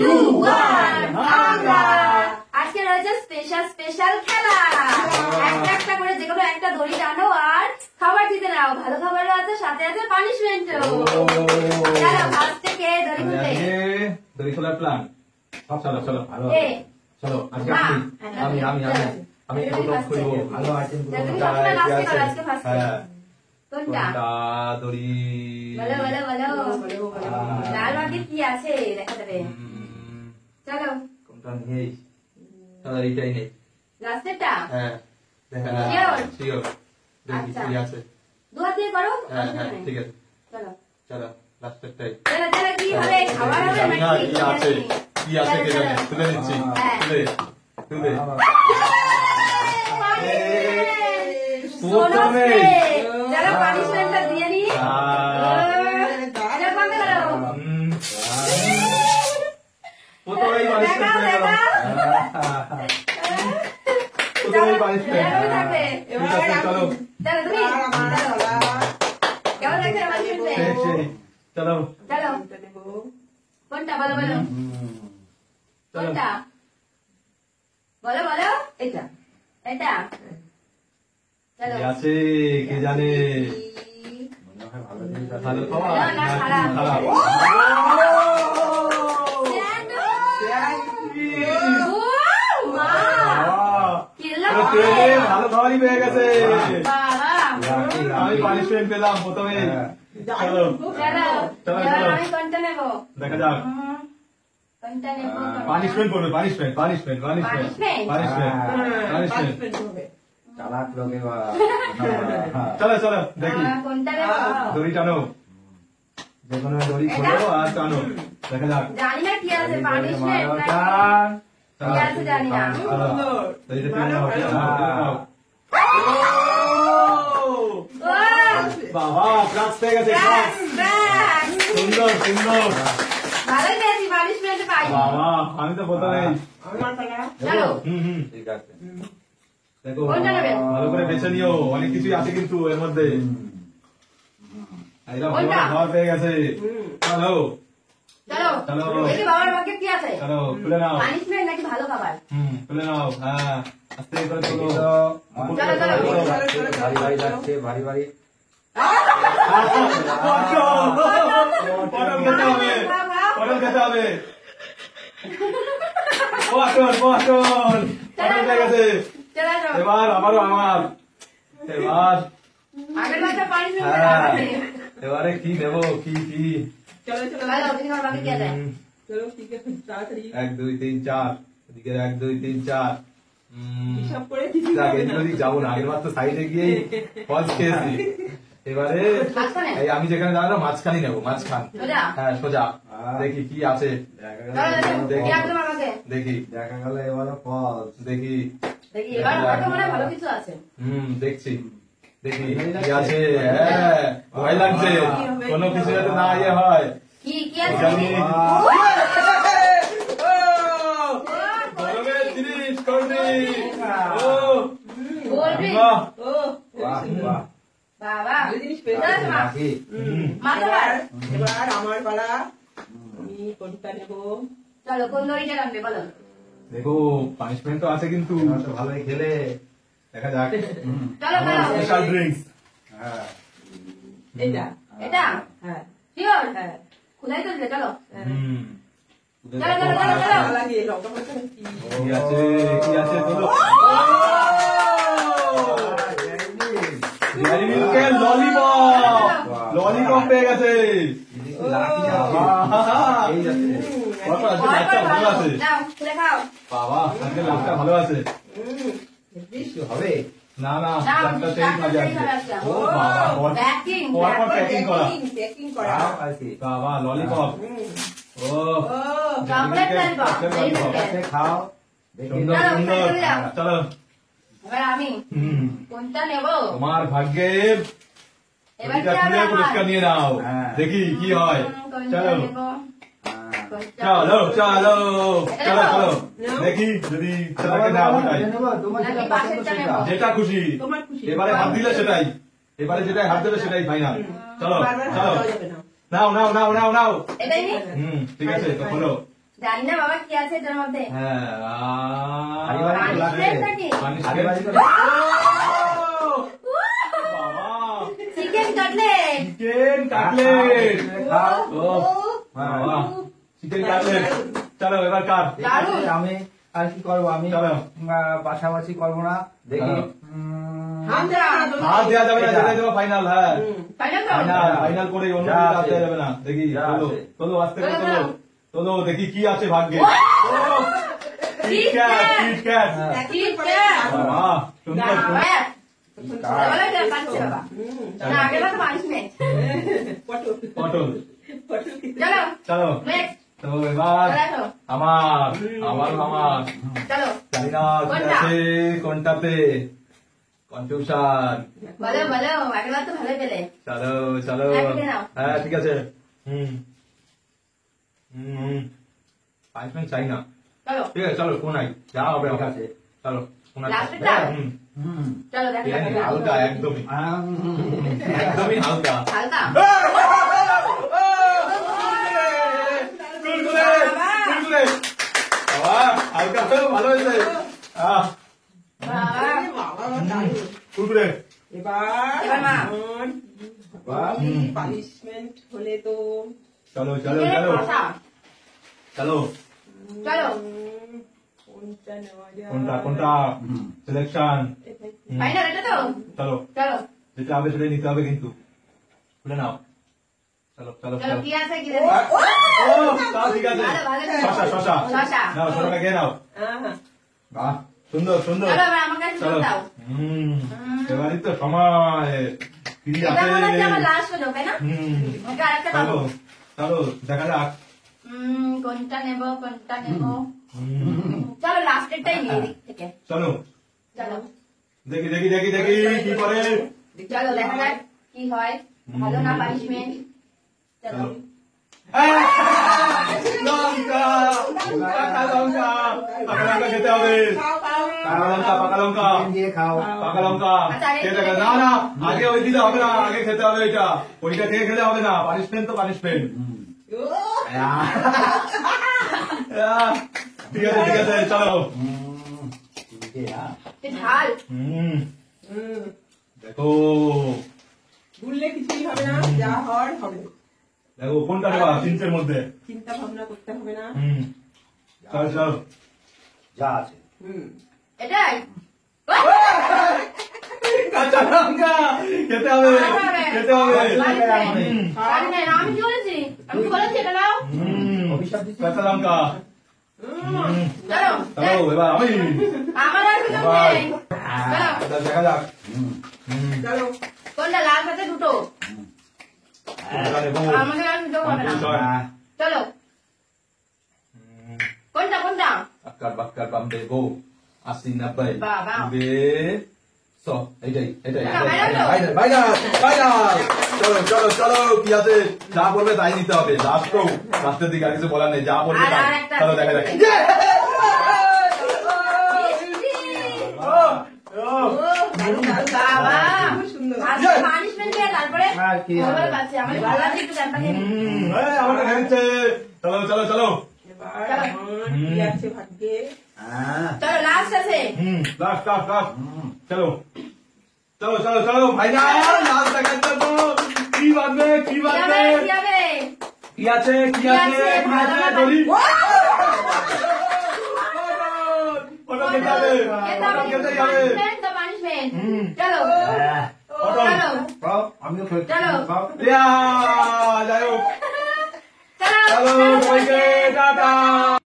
2 1 আমরা আজকে রয়েছে স্পেশাল খেলা। একটা করে যে কোনো একটা দড়ি টানো আর খাবার দিতে নাও। ভালো খাবারও আছে, সাথে আছে পানিশমেন্টও। চলো ফার্স্ট থেকে দড়ি খুলতে। দড়ি খোলার প্ল্যান। চলো চলো ভালো চলো। আজকে আমি প্রথম খুলবো। ভালো আইটেম কোনটা দড়ি? বলো লাল বাকি কি আছে দেখা যাবে। চলো কোনটা নেই? চলো এইটাই নেই। লাস্টেরটা? হ্যাঁ দেখা শিওর। দেখি কি আছে। দু হাত দিয়ে করো। হ্যাঁ ঠিক আছে। চলো চলো লাস্টেরটাই। চলো কি হবে? খাবার হবে নাকি? কি আছে কে জানে? তুলে নিচ্ছি। তুলে যারা পানিশমেন্টটা দিয়ে নি চলো কোনটা বলো কোনটা বলো এটা আছে কে জানে? ভালো খাবার না খারাপ? ভালো খাবারই পেয়ে গেছে। আমি পানিশমেন্ট পেলাম প্রথমে। চলো দেখা যাক। পানিশমেন্ট করবে। পানিশমেন্ট চালাক লোকে চলো দেখি। দড়ি টানো, যে কোনো দড়ি খোলো আর টানো। দেখা যাক। জানি না কি আছে পানিশমেন্ট কি আছে জানি না। দড়িটা টেনে নাও। বাবা ক্লাস পেয়ে গেছে। সুন্দর ভালো পেয়েছি পানিশমেন্ট পাই। বাবা আমি তো প্রথমে। চলো ঠিক আছে। দেখো ভালো করে বেছে নিও, অনেক কিছুই আছে কিন্তু এর মধ্যে। খাবার পেয়ে গেছে। চলো দেখি বাবার ভাগ্যে কি আছে। চলো খুলে নাও। পানিশমেন্ট নাকি ভালো খাবার? খুলে নাও। হ্যাঁ আস্তে করে চলো। ভারী লাগছে, ভারী পটল খেতে হবে। পটল পেয়ে গেছে। এবার আবারও আমার। এবারে কি দেবো? কি 1 2 3 4 এদিকে 1 2 3 4 যাবো না। আগের বার তো সাইডে গিয়েই ফলস খেয়েছি। এবারে আমি যেখানে দাঁড়ানো মাঝখানে নেবো। হ্যাঁ সোজা। দেখি কি আছে। দেখি দেখা গেল এবারও ফলস। দেখি দেখছি দেখি কি আছে। ভয় লাগছে কোনো কিছু যাতে না ইয়ে হয়। গরমের জিনিস এবার আমার পালা। আমি কোনটা নেবো? চলো কোন দড়িটা রাখবে বলো। দেখো পানিশমেন্ট তো আছে কিন্তু ভালোই খেলে। দেখা যাক। Special drinks. এটা শিওর খুলাই তো চলো। চলো কি আছে বলো। ডেয়ারি মিল্কের ললিপপ পেয়ে গেছে। বাবা আজকে লাভটা ভালো আছে। হবে না প্যাকিং করা। বাবা ললিপপ। খাও সুন্দর। চলো আমি কোনটা নেব? তোমার ভাগ্যের পুরস্কার নিয়ে নাও। দেখি কি হয়। চলো দেখি যদি যেটা খুশি। এবারে হাত দিলে সেটাই। এবারে যেটাই হাত দেবে সেটাই ফাইনাল। চলো নাও। ঠিক আছে তো খোলো। জানি না বাবা কি আছে এটার মধ্যে। হ্যাঁ হাড়ি বাড়ি তো লাগবে। Punishment নাকি? হাড়ি বাড়ি তো চিকেন কাটলেট। Chicken cutlet. খাও। বাবা, চিকেন কাটলেট। চলো এবার কাট। দারুণ। আমি আর কি করবো, আমি চলো। পাশাপাশি করবো না, দেখি। চলো। হাত দেওয়া না, তুমি। হাত দেওয়া যাবে না, যেতে দেবো ফাইনাল। হ্যাঁ তাই না তো? ফাইনাল করে অন্য যা হাত আছে। দেওয়া যাবে না। দেখি যা চলো আছে। চলো আস্তে করে চলো, চলো চলো। চলো দেখি কি আছে ভাগ্যে। ও! KitKat KitKat. চিকেন। বাবা সুন্দর সুন্দর। বাবা, ছোটবেলায় কেউ কাটছে বাবা। না, আগের বার তো punishment। পটল। পটল। পটল কি? চলো, চলো next, তো এবার চলে আসো। আমার আমার চলো, জানি না কি কোনটা? আছে কোনটাতে কনফিউশন। বলো, বলো, আগের বার তো ভালোই পেলে। চলো চলো হ্যাঁ, ঠিক আছে। হ্যাঁ ঠিক আছে। হুম হুম পানিশমেন্ট চাই না। চলো, ঠিক আছে চলো কোনাই যা হবে ঠিক হবে। আছে। চলো কোনাই। Last টা? হুম চলো, দেখো, দেখো, দেখো। হালকা একদমই আম, একদমই হালকা। হালকা। কুরকুরে, কুরকুরে। বাবা, হালকা তো ভালো হয়েছে। বাবা, আরে বাবা, দারুণ। কুরকুরে। এবার এবার মা। আমার বাহ। পানিশমেন্ট হলে তো চলো চলো চিকেনের চলো কষা। চলো চলো। কোনটা নেওয়া যায়? কোনটা কোনটা সিলেকশন। ফাইনাল এটা তো? চলো চলো, যেটা হবে সেটাই নিতে হবে কিন্তু খুলে নাও। চলো চলো চলো, চলো। কি আছে কি জানি? ও তা ঠিক আছে। ভালো, ভালো। শশা শশা শশা। নাও শশাটা খেয়ে নাও। আহা, বাহ, সুন্দর সুন্দর। চলো, এবার আমার কাছে চলো ফোন দাও। এবারই তো সময় কি এটা আছে। মনে হচ্ছে আমার লাস্ট হলো, তাই না? ওকে আরেকটা চলো পাবো। চলো দেখা যাক। কোনটা নেব, কোনটা নেব? হুম, চলো, লাস্টেরটাই নিয়ে দিক থেকে। চলো চলো, দেখি দেখি দেখি দেখি কি করে। চলো, দেখা যাক কি হয়। ভালো না পানিশমেন্ট? চলো। চলো। লঙ্কা পাকা লঙ্কা পাকা লঙ্কা খেতে হবে। খাও, খাও। পাকা লঙ্কা পাকা লঙ্কা চিকেন দিয়ে খাও। পাকা লঙ্কা আচ্ছা, আগে খেতে খেতে হবে। না না আগে ওই দিতে হবে না, আগে খেতে হবে এটা। ওইটা খেয়ে খেতে হবে না, পানিশমেন্ট তো পানিশমেন্ট। ও, ঠিক আছে ঠিক আছে চলো। চিনতে না। কি ঝাল। হুম হুম। দেখো ভুললে কিছুই হবে না, যা হওয়ার হবে। দেখো কোনটা নেবা তিনটের মধ্যে। চিন্তা ভাবনা করতে হবে না। হুম চল চল। যা আছে। হুম। এটাই? কাঁচা লঙ্কা খেতে হবে খেতে হবে। হুম, জানি না, আমি কি বলেছি? আমি কি বলেছি এটা নাও? অভিশাপ দিচ্ছি। কাঁচা লঙ্কা। হুম। চলো, চলো এবার আমি আমার আর সুযোগ এবার নেই। চলো, দেখা যাক। হুম, চলো। কোনটা লাল হাতে দুটো? কোনটা নেবো? আমাদের আর সুযোগ হবে না। চল। চলো, কোনটা কোনটা? আক্কার বাক্কার বাম দেবো 80 90 বাবা। এইটাই এইটাই বাইরে ফাইনাল ফাইনাল। চলো চলো চলো কি আছে যা বলবে তাই নিতে হবে। লাস্ট তো লাস্টের দিকে আর কিছু বলার নেই, যা বলবে আর তাই। একটা চলো দেখা যাক। বাবা, খুব সুন্দর। আজকে পানিশমেন্ট দিয়ে তারপরে আর কি হবে? মোবাইল পাচ্ছি। আমার ভালো লাগছে একটু জানটা খেয়ে নিই। আমাকে খেয়েছে। চলো চলো চলো। এবার আমার কি আছে ভাগ্যে? চলো, লাস্ট আছে। Last last last. হুম, চলো চলো চলো চলো ফাইনাল লাস্ট দেখার জন্য। কি বাঁধবে কি কি বাঁধবে হবে, কি হবে? কি আছে কি কি আছে আছে? কি ভালো আছে না দড়ি। পানি- ওটা খেতে হবে খেতে ওটা হবে। খেতেই হবে। Punishment তো punishment। চলো, হ্যাঁ। চলো, খাও, আমিও খেতে চলো। খাও। ইয়া